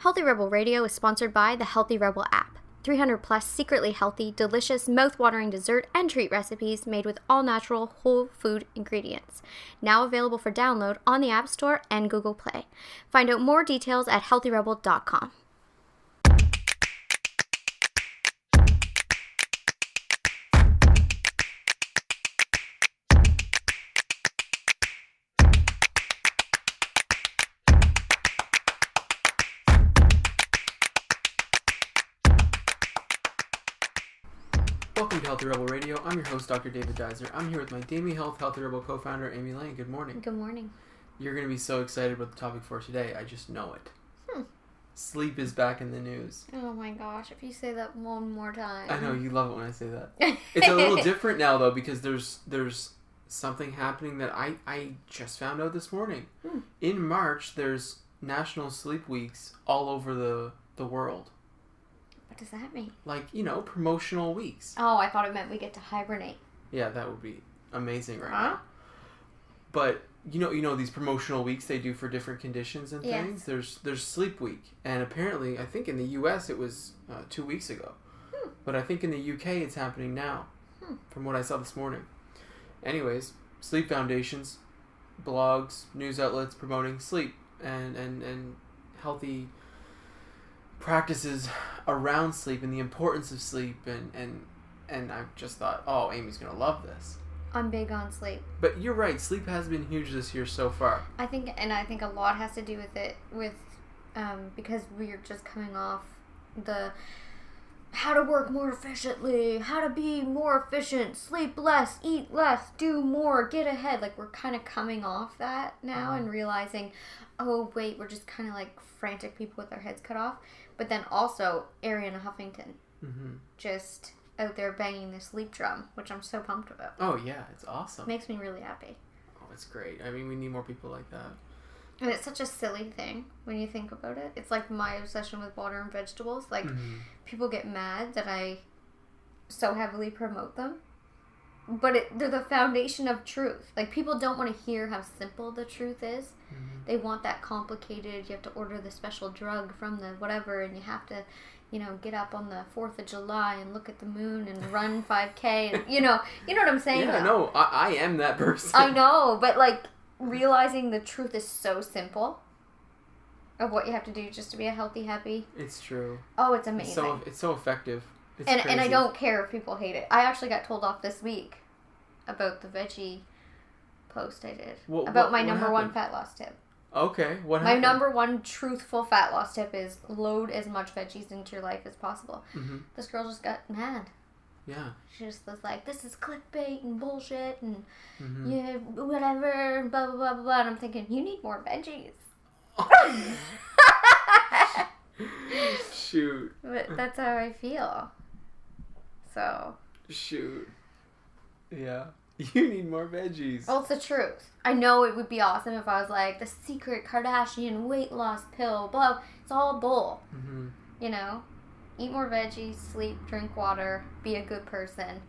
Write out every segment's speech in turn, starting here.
Healthy Rebel Radio is sponsored by the Healthy Rebel app. 300 plus secretly healthy, delicious, mouth-watering dessert and treat recipes made with all-natural, whole food ingredients. Now available for download on the App Store and Google Play. Find out more details at healthyrebel.com. Welcome to Healthy Rebel Radio. I'm your host, Dr. David Geiser. I'm here with my Dami Health Healthy Rebel co-founder, Amy Lane. Good morning. Good morning. You're going to be so excited about the topic for today. I just know it. Sleep is back in the news. Oh my gosh, if you say that one more time. I know, you love it when I say that. It's a little different now, though, because there's something happening that I just found out this morning. In March, there's National Sleep Weeks all over the world. What does that mean? Like, promotional weeks. Oh, I thought it meant we get to hibernate. Yeah, that would be amazing now. But you know these promotional weeks they do for different conditions and things. Yes. There's Sleep Week, and apparently I think in the U.S. it was 2 weeks ago, but I think in the U.K. it's happening now, from what I saw this morning. Anyways, sleep foundations, blogs, news outlets promoting sleep and healthy practices around sleep and the importance of sleep and I just thought, oh, Amy's gonna love this. I'm big on sleep. But you're right, sleep has been huge this year so far. I think a lot has to do with it because we're just coming off the how to work more efficiently, how to be more efficient, sleep less, eat less, do more, get ahead. Like, we're kind of coming off that now and realizing, oh wait, we're just kind of like frantic people with their heads cut off. But then also Ariana Huffington just out there banging the sleep drum, which I'm so pumped about. Oh yeah, it's awesome. Makes me really happy. Oh, it's great. I mean, we need more people like that. And it's such a silly thing when you think about it. It's like my obsession with water and vegetables. Like, people get mad that I so heavily promote them. But they're the foundation of truth. Like, people don't want to hear how simple the truth is. They want that complicated, you have to order the special drug from the whatever, and you have to, get up on the 4th of July and look at the moon and run 5K. And, you know what I'm saying? Yeah, no, I am that person. I know, but, like, realizing the truth is so simple of what you have to do just to be a healthy, happy. It's true. Oh, it's amazing. It's so effective. And I don't care if people hate it. I actually got told off this week about the veggie post I did. About my number one fat loss tip. Okay, what happened? My number one truthful fat loss tip is load as much veggies into your life as possible. This girl just got mad. Yeah. She just was like, this is clickbait and bullshit and yeah, whatever, blah, blah, blah, blah. And I'm thinking, you need more veggies. Shoot. But that's how I feel. So. Shoot. Yeah. You need more veggies. Well, it's the truth. I know it would be awesome if I was like, the secret Kardashian weight loss pill, blah. It's all bull. Eat more veggies, sleep, drink water, be a good person.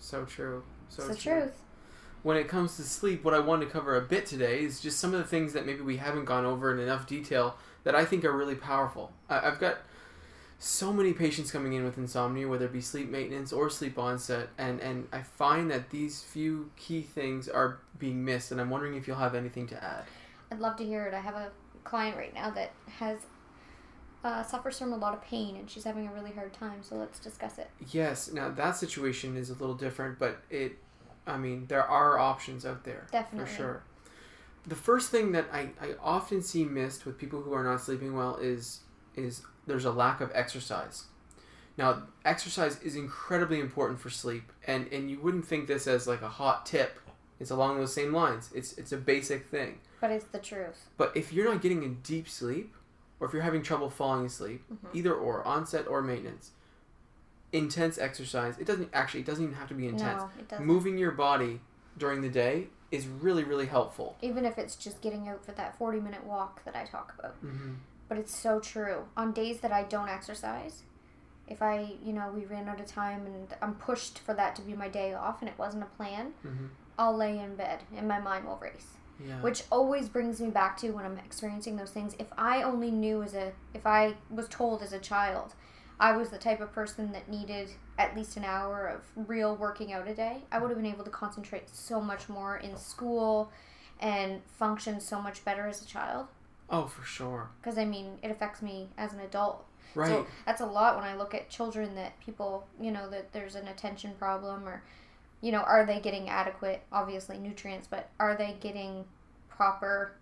So true. So it's the true. truth. When it comes to sleep, what I wanted to cover a bit today is just some of the things that maybe we haven't gone over in enough detail that I think are really powerful. I've got so many patients coming in with insomnia, whether it be sleep maintenance or sleep onset, and I find that these few key things are being missed, and I'm wondering if you'll have anything to add. I'd love to hear it. I have a client right now that has suffers from a lot of pain, and she's having a really hard time, so let's discuss it. Yes, now that situation is a little different, but there are options out there. Definitely. For sure. The first thing that I often see missed with people who are not sleeping well is there's a lack of exercise. Now, exercise is incredibly important for sleep, and you wouldn't think this as like a hot tip. It's along those same lines. It's a basic thing. But it's the truth. But if you're not getting a deep sleep, or if you're having trouble falling asleep, either or, onset or maintenance, intense exercise, it doesn't even have to be intense. No, it doesn't. Moving your body during the day is really, really helpful. Even if it's just getting out for that 40-minute walk that I talk about. But it's so true. On days that I don't exercise, if we ran out of time and I'm pushed for that to be my day off and it wasn't a plan, I'll lay in bed and my mind will race. Yeah. Which always brings me back to when I'm experiencing those things. If I only knew if I was told as a child I was the type of person that needed at least an hour of real working out a day, I would have been able to concentrate so much more in school and function so much better as a child. Oh, for sure. Because, I mean, it affects me as an adult. Right. So that's a lot when I look at children that people, that there's an attention problem or, are they getting adequate, obviously, nutrients, but are they getting proper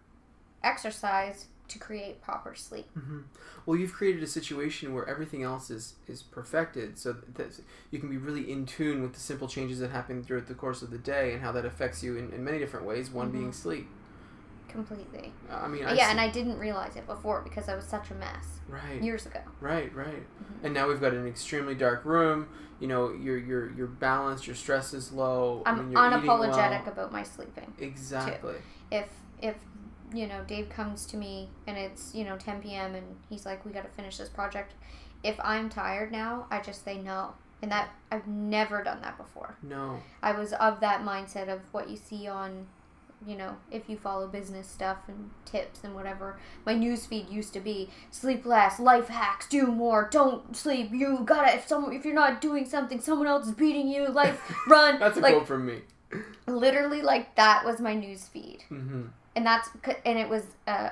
exercise to create proper sleep? Mm-hmm. Well, you've created a situation where everything else is perfected, so that you can be really in tune with the simple changes that happen throughout the course of the day and how that affects you in many different ways, one being sleep. Completely. I mean, and I didn't realize it before because I was such a mess. Right. Years ago. Right. And now we've got an extremely dark room. You're balanced. Your stress is low. I'm you're unapologetic about my sleeping. Exactly. Too. If Dave comes to me and it's 10 p.m. and he's like, we got to finish this project. If I'm tired now, I just say no. And that I've never done that before. No. I was of that mindset of what you see on, if you follow business stuff and tips and whatever. My newsfeed used to be sleep less, life hacks, do more, don't sleep. You gotta if you're not doing something, someone else is beating you. Life, run. That's a quote from me. Literally, that was my newsfeed. Mm-hmm. And it was a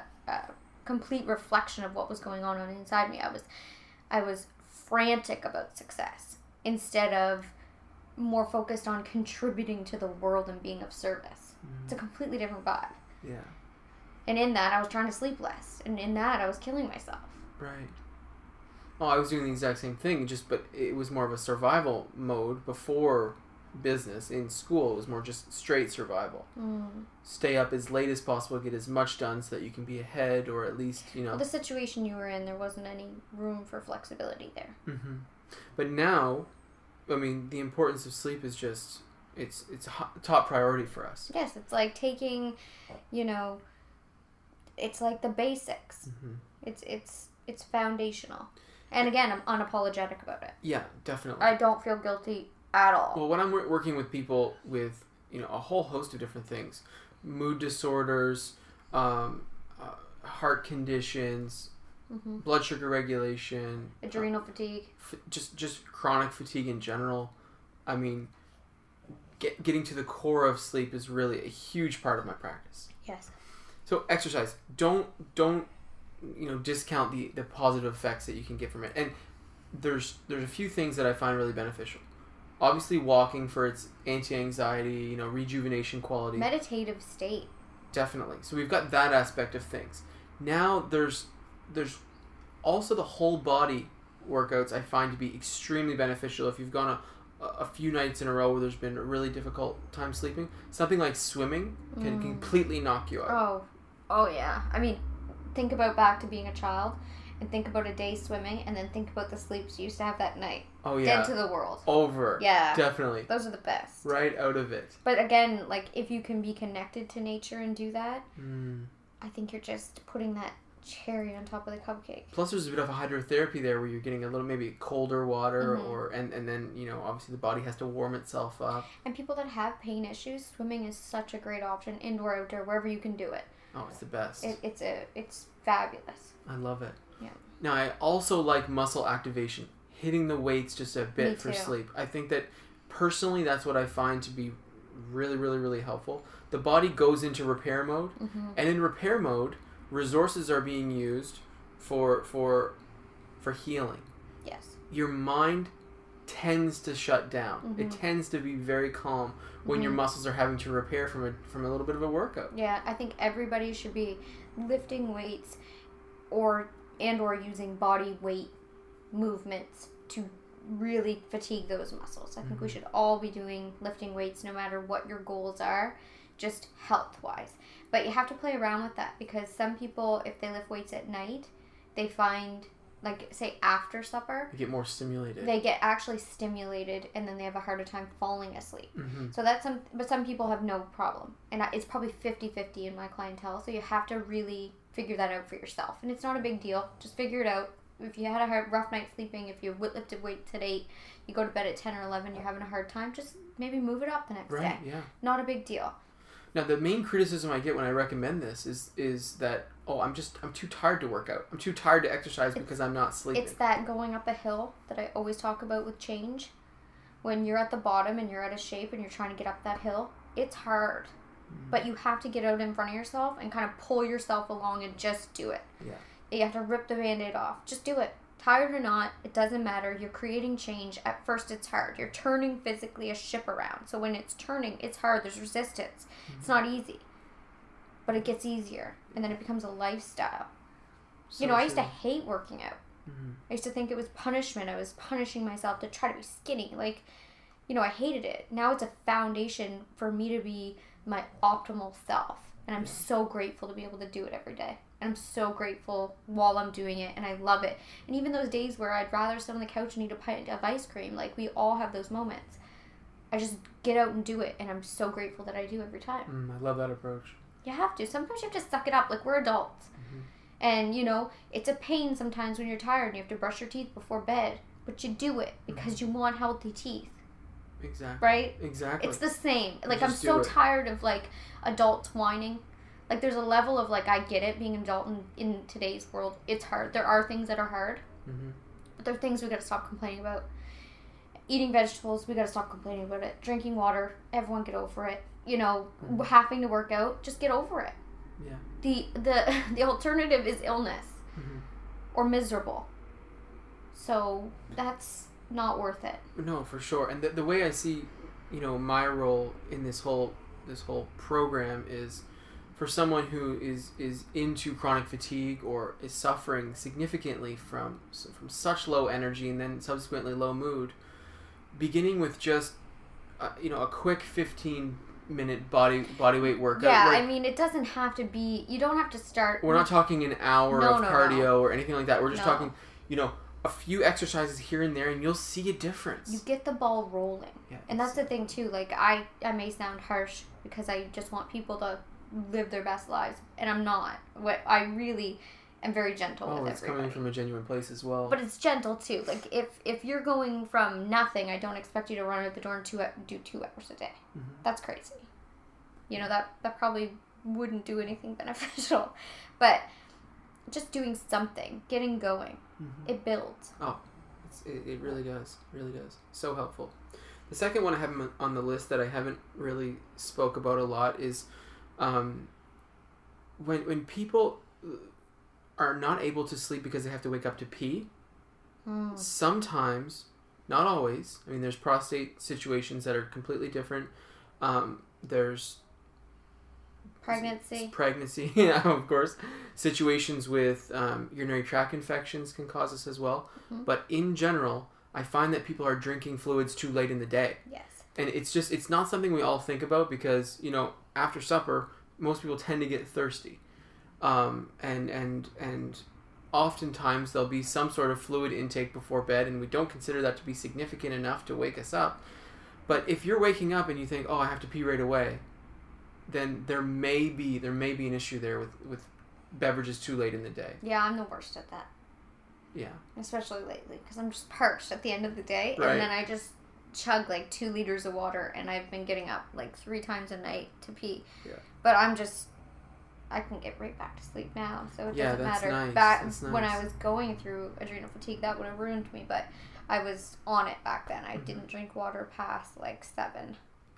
complete reflection of what was going on inside me. I was frantic about success instead of more focused on contributing to the world and being of service. Mm-hmm. It's a completely different vibe. Yeah. And in that, I was trying to sleep less. And in that, I was killing myself. Right. Well, I was doing the exact same thing, but it was more of a survival mode before business. In school, it was more just straight survival. Stay up as late as possible, get as much done so that you can be ahead, or at least Well, the situation you were in, there wasn't any room for flexibility there. Mm-hmm. But now, I mean, the importance of sleep is just it's a top priority for us. Yes, it's like taking, it's like the basics. Mm-hmm. It's foundational, and again, I'm unapologetic about it. Yeah, definitely. I don't feel guilty at all. Well, when I'm working with people with a whole host of different things, mood disorders, heart conditions, blood sugar regulation, adrenal fatigue, just chronic fatigue in general. I mean, getting to the core of sleep is really a huge part of my practice. Yes. So exercise, don't discount the positive effects that you can get from it. And there's a few things that I find really beneficial. Obviously, walking for its anti-anxiety, rejuvenation quality. Meditative state. Definitely. So we've got that aspect of things. Now there's also the whole body workouts I find to be extremely beneficial if you've gone a few nights in a row where there's been a really difficult time sleeping. Something like swimming can completely knock you out. Oh yeah. I mean, think about back to being a child. And think about a day swimming, and then think about the sleeps you used to have that night. Oh, yeah. Dead to the world. Over. Yeah. Definitely. Those are the best. Right out of it. But again, if you can be connected to nature and do that, I think you're just putting that cherry on top of the cupcake. Plus, there's a bit of a hydrotherapy there where you're getting a little maybe colder water, and then, obviously the body has to warm itself up. And people that have pain issues, swimming is such a great option, indoor, outdoor, wherever you can do it. Oh, it's the best. It's fabulous. I love it. Yeah. Now, I also like muscle activation, hitting the weights just a bit for sleep. I think that personally, that's what I find to be really, really, really helpful. The body goes into repair mode, and in repair mode, resources are being used for healing. Yes. Your mind tends to shut down. It tends to be very calm when your muscles are having to repair from a little bit of a workout. Yeah, I think everybody should be lifting weights or using body weight movements to really fatigue those muscles. I think we should all be lifting weights no matter what your goals are, just health-wise. But you have to play around with that because some people, if they lift weights at night, they find, say after supper, You get more stimulated. They get actually stimulated and then they have a harder time falling asleep. So but some people have no problem. And it's probably 50-50 in my clientele. So you have to really figure that out for yourself. And it's not a big deal. Just figure it out. If you had a rough night sleeping, if you lifted weights at 8, you go to bed at 10 or 11, you're having a hard time, just maybe move it up the next day. Yeah. Not a big deal. Now, the main criticism I get when I recommend this is that, I'm too tired to work out. I'm too tired to exercise because I'm not sleeping. It's that going up a hill that I always talk about with change. When you're at the bottom and you're out of shape and you're trying to get up that hill, it's hard. But you have to get out in front of yourself and kind of pull yourself along and just do it. Yeah. You have to rip the Band-Aid off. Just do it. Tired or not, it doesn't matter. You're creating change. At first, it's hard. You're turning physically a ship around. So when it's turning, it's hard. There's resistance. It's not easy. But it gets easier. And then it becomes a lifestyle. So I used to hate working out. Mm-hmm. I used to think it was punishment. I was punishing myself to try to be skinny. I hated it. Now it's a foundation for me to be my optimal self. And I'm so grateful to be able to do it every day. And I'm so grateful while I'm doing it. And I love it. And even those days where I'd rather sit on the couch and eat a pint of ice cream. We all have those moments. I just get out and do it. And I'm so grateful that I do every time. I love that approach. You have to. Sometimes you have to suck it up. We're adults. Mm-hmm. And, it's a pain sometimes when you're tired and you have to brush your teeth before bed. But you do it because you want healthy teeth. Exactly. Right? Exactly. It's the same. I'm so tired of, adults whining. There's a level of, I get it, being an adult in today's world. It's hard. There are things that are hard. Mm-hmm. But there are things we got to stop complaining about. Eating vegetables, we got to stop complaining about it. Drinking water, everyone get over it. Having to work out, just get over it. Yeah. The alternative is illness. Mm-hmm. Or miserable. So, that's not worth it. No, for sure. And the way I see, my role in this whole program is for someone who is into chronic fatigue or is suffering significantly from such low energy and then subsequently low mood, beginning with just a quick 15-minute body weight workout. Yeah, it doesn't have to be. You don't have to start. We're not talking an hour of cardio or anything like that. We're just talking, a few exercises here and there, and you'll see a difference. You get the ball rolling. Yeah, and that's the thing, too. I may sound harsh because I just want people to live their best lives, and I'm not. I really am very gentle with everybody. It's coming from a genuine place as well. But it's gentle, too. If you're going from nothing, I don't expect you to run out the door and do 2 hours a day. Mm-hmm. That's crazy. That probably wouldn't do anything beneficial. But just doing something, getting going, it builds. Oh, it really does. It really does. So helpful. The second one I have on the list that I haven't really spoke about a lot is when people are not able to sleep because they have to wake up to pee. Sometimes, not always. There's prostate situations that are completely different. There's pregnancy, yeah, of course. Situations with urinary tract infections can cause this as well. Mm-hmm. But in general, I find that people are drinking fluids too late in the day. Yes. And it's not something we all think about because, after supper, most people tend to get thirsty. And oftentimes there'll be some sort of fluid intake before bed, and we don't consider that to be significant enough to wake us up. But if you're waking up and you think, I have to pee right away, then there may be an issue there with beverages too late in the day. Yeah, I'm the worst at that. Yeah. Especially lately, because I'm just parched at the end of the day, right. And then I just chug 2 liters of water, and I've been getting up 3 times a night to pee. Yeah. But I can get right back to sleep now, so it doesn't matter. Nice. That's nice. When I was going through adrenal fatigue, that would have ruined me, but I was on it back then. I didn't drink water past 7.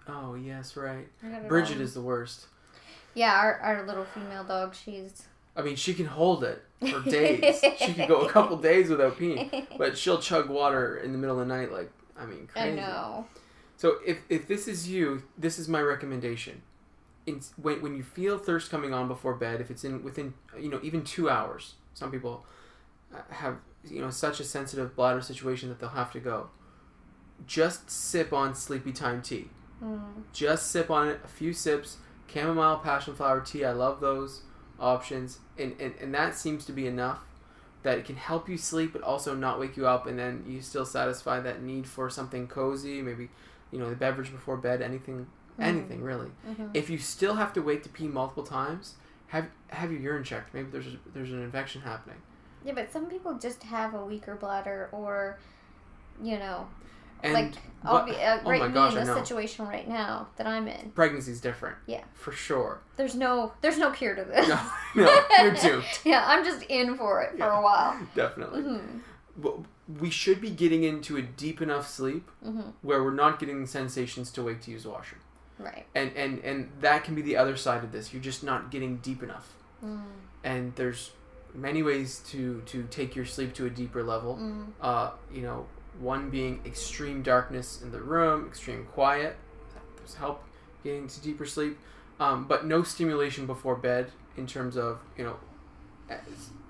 Oh, yes, right. Bridget is the worst. Yeah, our little female dog, she's... she can hold it for days. She could go a couple days without peeing, but she'll chug water in the middle of the night crazy. I know. So if this is you, this is my recommendation. When you feel thirst coming on before bed, if it's within even 2 hours, some people have such a sensitive bladder situation that they'll have to go. Just sip on sleepy time tea. Just sip on it, a few sips. Chamomile, passion flower tea, I love those options, and that seems to be enough that it can help you sleep but also not wake you up, and then you still satisfy that need for something cozy, maybe the beverage before bed, anything really. If you still have to wait to pee multiple times, have your urine checked. Maybe there's an infection happening. Yeah, but some people just have a weaker bladder, or And like, I'll be my gosh, in the situation right now that I'm in. Pregnancy's different. Yeah. For sure. There's no cure to this. No, you're doomed. Yeah, I'm just in for it for a while. Definitely. Mm-hmm. But we should be getting into a deep enough sleep where we're not getting sensations to wake to use the washroom. Right. And that can be the other side of this. You're just not getting deep enough. Mm. And there's many ways to take your sleep to a deeper level. Mm. One being extreme darkness in the room, extreme quiet. Those help getting to deeper sleep. But no stimulation before bed in terms of,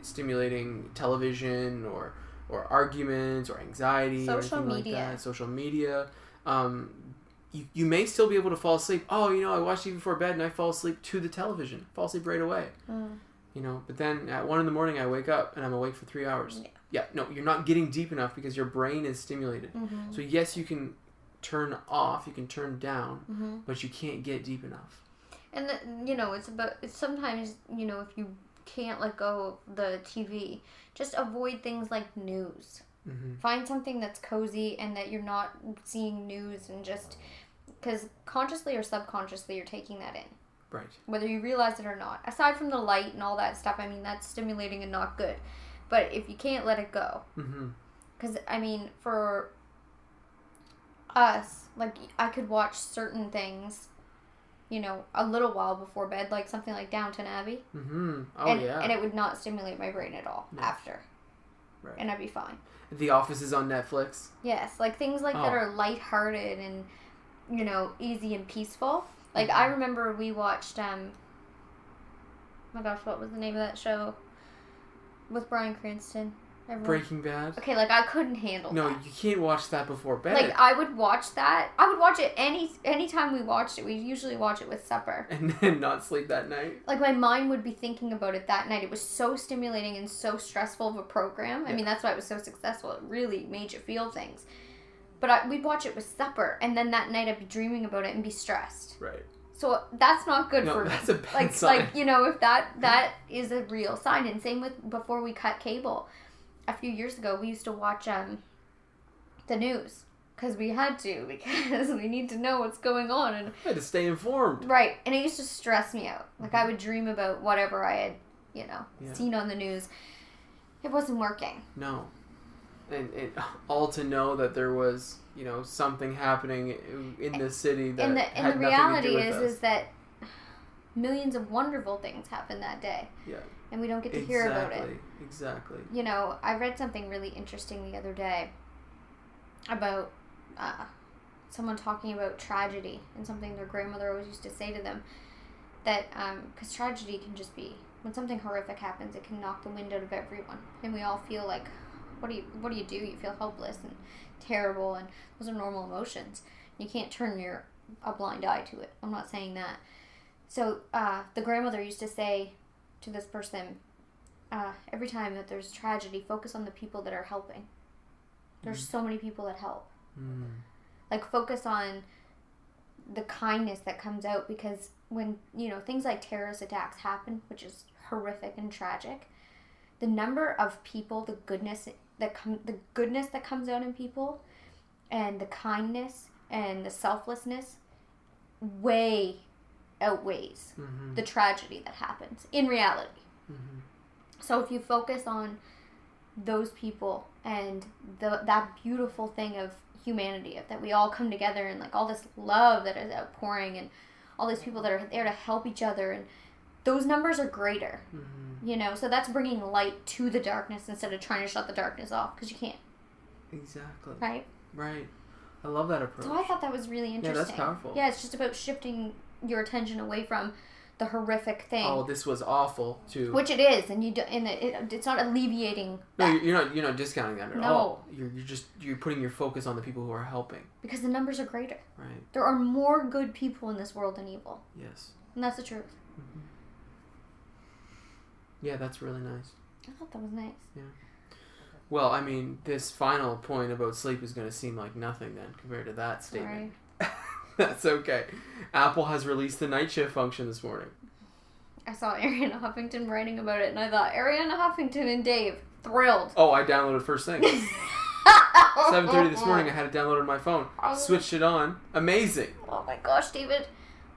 stimulating television or arguments or anxiety social or anything media. like that. Social media. You may still be able to fall asleep. Oh, I watched TV before bed and I fall asleep to the television. Fall asleep right away. But then at 1 a.m, I wake up and I'm awake for 3 hours. Yeah, no, you're not getting deep enough because your brain is stimulated. Mm-hmm. So yes, you can turn off, you can turn down, but you can't get deep enough. And it's sometimes, if you can't let go of the TV, just avoid things like news. Mm-hmm. Find something that's cozy and that you're not seeing news, and just because consciously or subconsciously you're taking that in. Right. Whether you realize it or not. Aside from the light and all that stuff, that's stimulating and not good. But if you can't let it go. Because, for us, like, I could watch certain things, a little while before bed, like something like Downton Abbey. Mm-hmm. Oh, and it would not stimulate my brain at all after. Right. And I'd be fine. The Office is on Netflix. Yes, like things like that are lighthearted and, easy and peaceful. Like, I remember we watched, oh my gosh, what was the name of that show? With Bryan Cranston. Breaking Bad? Okay, like, I couldn't handle that. No, you can't watch that before bed. Like, I would watch that. I would watch it any time we watched it. We usually watch it with supper. And then not sleep that night? Like, my mind would be thinking about it that night. It was so stimulating and so stressful of a program. Yeah. That's why it was so successful. It really made you feel things. But we'd watch it with supper, and then that night I'd be dreaming about it and be stressed. Right. So that's not good for me. That's a bad sign. Like, if that is a real sign. And same with before we cut cable. A few years ago, we used to watch the news. Because we had to. Because we need to know what's going on. And I had to stay informed. Right. And it used to stress me out. Like, I would dream about whatever I had, seen on the news. It wasn't working. No. And all to know that there was, something happening in the city that had nothing to do with us. And the reality is that millions of wonderful things happen that day. Yeah. And we don't get to hear about it. Exactly. I read something really interesting the other day about someone talking about tragedy and something their grandmother always used to say to them, that because tragedy can just be, when something horrific happens, it can knock the wind out of everyone. And we all feel like, what do you do? You feel helpless and terrible, and those are normal emotions. You can't turn a blind eye to it. I'm not saying that. So the grandmother used to say to this person, every time that there's tragedy, focus on the people that are helping. There's so many people that help. Like, focus on the kindness that comes out, because when things like terrorist attacks happen, which is horrific and tragic, the number of people, the goodness that comes out in people, and the kindness and the selflessness way outweighs the tragedy that happens in reality. So if you focus on those people and that beautiful thing of humanity, that we all come together, and like all this love that is outpouring, and all these people that are there to help each other, and those numbers are greater. So that's bringing light to the darkness instead of trying to shut the darkness off, because you can't. Exactly. Right. I love that approach. So I thought that was really interesting. Yeah, that's powerful. Yeah, it's just about shifting your attention away from the horrific thing. Oh, this was awful. To which it is, and it's not alleviating. No, you're not discounting that at all. You're putting your focus on the people who are helping. Because the numbers are greater. Right. There are more good people in this world than evil. Yes. And that's the truth. Yeah, that's really nice. I thought that was nice. Yeah. Well, this final point about sleep is going to seem like nothing then compared to that statement. Right. That's okay. Apple has released the night shift function this morning. I saw Ariana Huffington writing about it, and I thought, Ariana Huffington and Dave, thrilled. Oh, I downloaded first thing. 7:30 this morning, I had it downloaded on my phone. Switched it on. Amazing. Oh my gosh, David.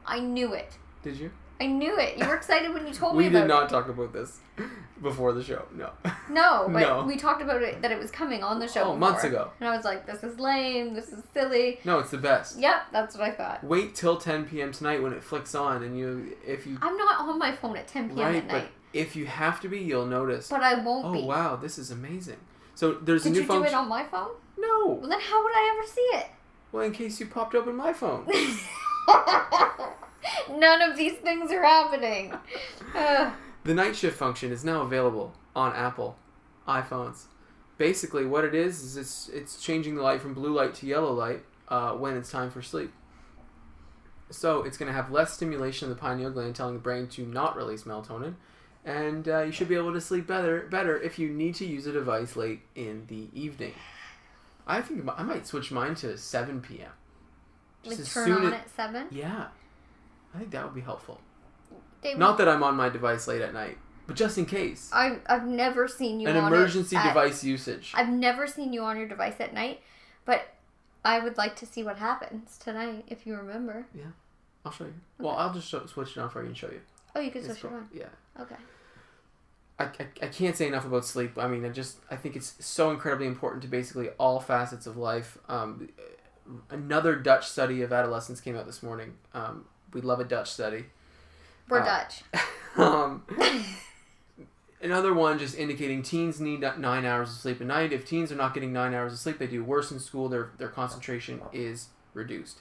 I knew it. Did you? I knew it. You were excited when you told me about it. We did not talk about this before the show. No. No, but we talked about it, that it was coming on the show before. Months ago. And I was like, this is lame. This is silly. No, it's the best. Yep, that's what I thought. Wait till 10 p.m. tonight when it flicks on, and if you... I'm not on my phone at 10 p.m. at night. But if you have to be, you'll notice. But I won't be. Oh, wow, this is amazing. So there's a new function. Did you do it on my phone? No. Well, then how would I ever see it? Well, in case you popped open my phone. None of these things are happening. The night shift function is now available on Apple iPhones. Basically, what it is it's changing the light from blue light to yellow light when it's time for sleep. So it's going to have less stimulation of the pineal gland, telling the brain to not release melatonin, and you should be able to sleep better if you need to use a device late in the evening. I think I might switch mine to 7 p.m. Just like turn on at 7? Yeah. I think that would be helpful. David, not that I'm on my device late at night, but just in case. I've never seen you on emergency device usage. I've never seen you on your device at night, but I would like to see what happens tonight, if you remember. Yeah, I'll show you. Okay. Well, I'll just switch it on for you and show you. Oh, you can switch it on? Yeah. Okay. I can't say enough about sleep. I mean, I think it's so incredibly important to basically all facets of life. Another Dutch study of adolescence came out this morning. We love a Dutch study. We're Dutch. Another one just indicating teens need 9 hours of sleep a night. If teens are not getting 9 hours of sleep, they do worse in school. Their concentration is reduced.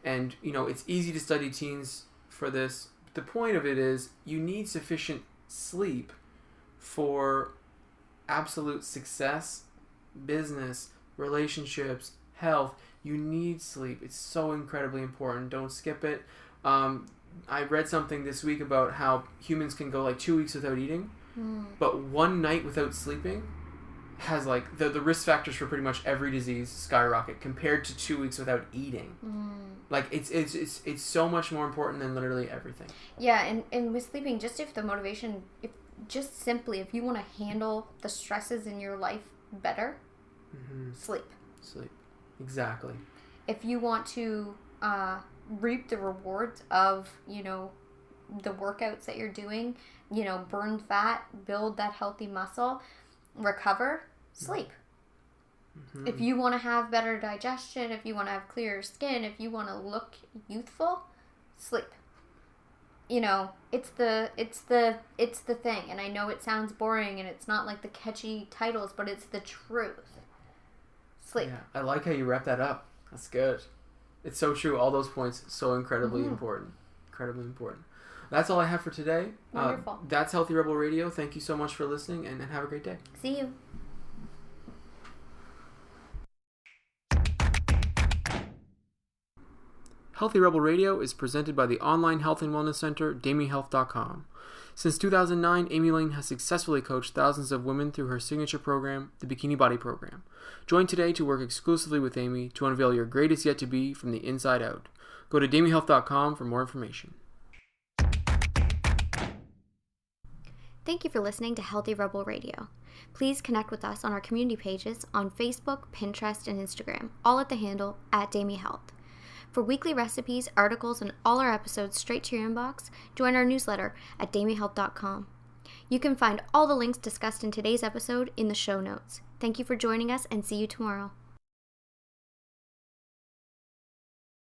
And, it's easy to study teens for this. The point of it is you need sufficient sleep for absolute success, business, relationships, health. You need sleep. It's so incredibly important. Don't skip it. I read something this week about how humans can go 2 weeks without eating, but one night without sleeping has the risk factors for pretty much every disease skyrocket compared to 2 weeks without eating. It's so much more important than literally everything. Yeah, and with sleeping, just if the motivation, if you want to handle the stresses in your life better, sleep. Sleep, exactly. If you want to reap the rewards of, the workouts that you're doing, burn fat, build that healthy muscle, recover, sleep. If you want to have better digestion, if you want to have clearer skin, if you want to look youthful, sleep. It's the thing. And I know it sounds boring and it's not like the catchy titles, but it's the truth. Sleep. Yeah, I like how you wrap that up. That's good. It's so true. All those points, so incredibly important. Incredibly important. That's all I have for today. Wonderful. That's Healthy Rebel Radio. Thank you so much for listening, and have a great day. See you. Healthy Rebel Radio is presented by the online health and wellness center, DamiHealth.com. Since 2009, Amy Lane has successfully coached thousands of women through her signature program, the Bikini Body Program. Join today to work exclusively with Amy to unveil your greatest yet to be from the inside out. Go to DamiHealth.com for more information. Thank you for listening to Healthy Rebel Radio. Please connect with us on our community pages on Facebook, Pinterest, and Instagram, all at the handle @DamiHealth. For weekly recipes, articles, and all our episodes straight to your inbox, join our newsletter at damihealth.com. You can find all the links discussed in today's episode in the show notes. Thank you for joining us, and see you tomorrow.